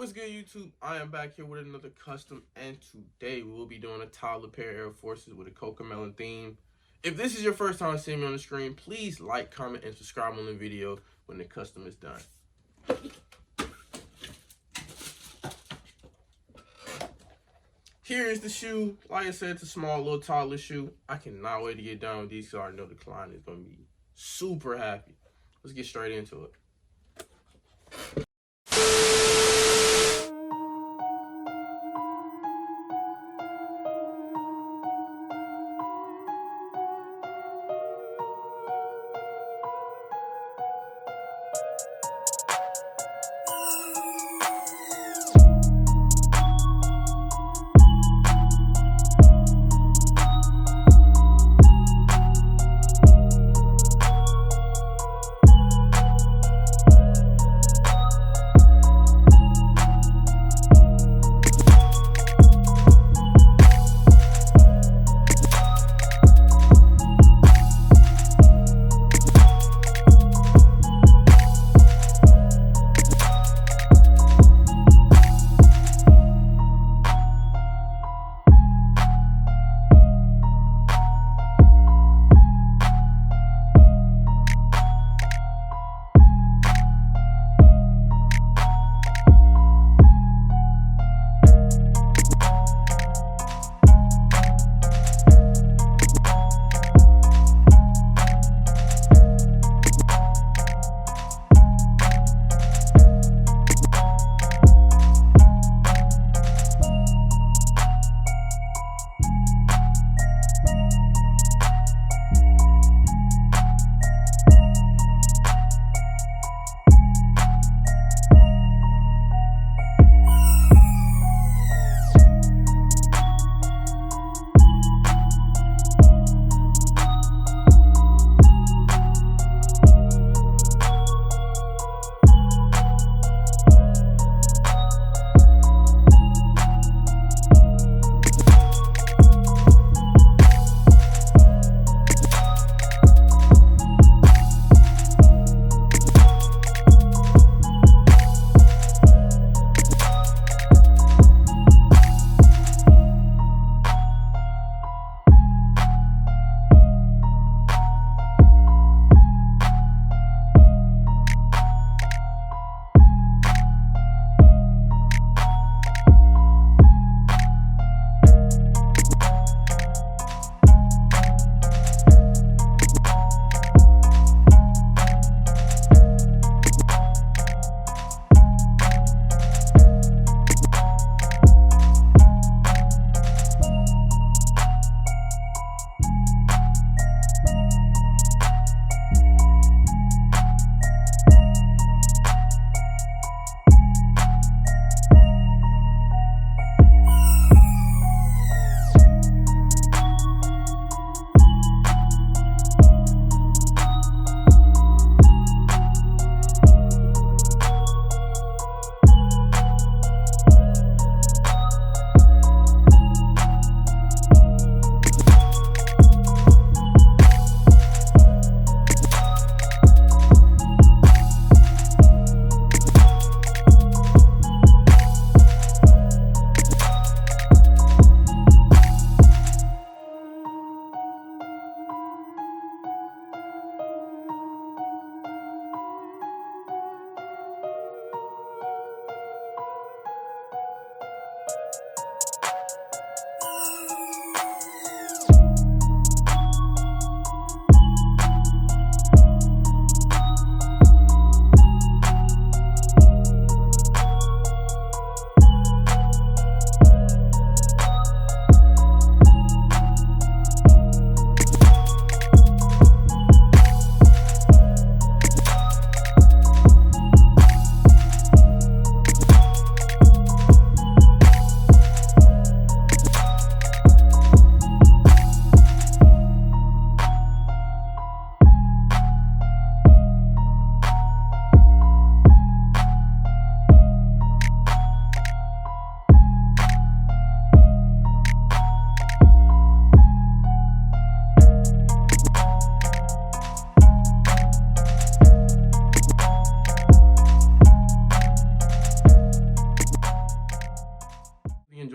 What's good, YouTube? I am back here with another custom, and today we will be doing a toddler pair of Air Forces with a Cocomellon theme. If this is your first time seeing me on the screen, please like, comment, and subscribe on the video when the custom is done. Here is the shoe. Like I said, it's a small little toddler shoe. I cannot wait to get done with these because I already know the client is going to be super happy. Let's get straight into it.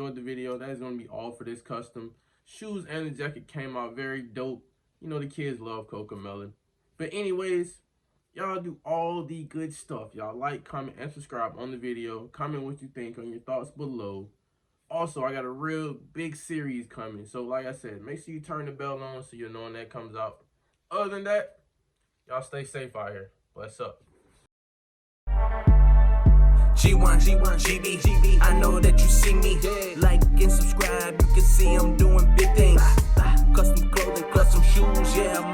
enjoyed the video. That is going to be all for this custom. Shoes and the jacket came out very dope. You know, the kids love Cocomellon. But anyways, y'all do all the good stuff. Y'all like, comment, and subscribe on the video. Comment what you think on your thoughts below. Also, I got a real big series coming. So like I said, make sure you turn the bell on so you'll know when that comes out. Other than that, y'all stay safe out here. Bless up. G1, GB, I know that you see me. Like and subscribe, you can see I'm doing big things. Custom clothing, custom shoes, yeah, I'm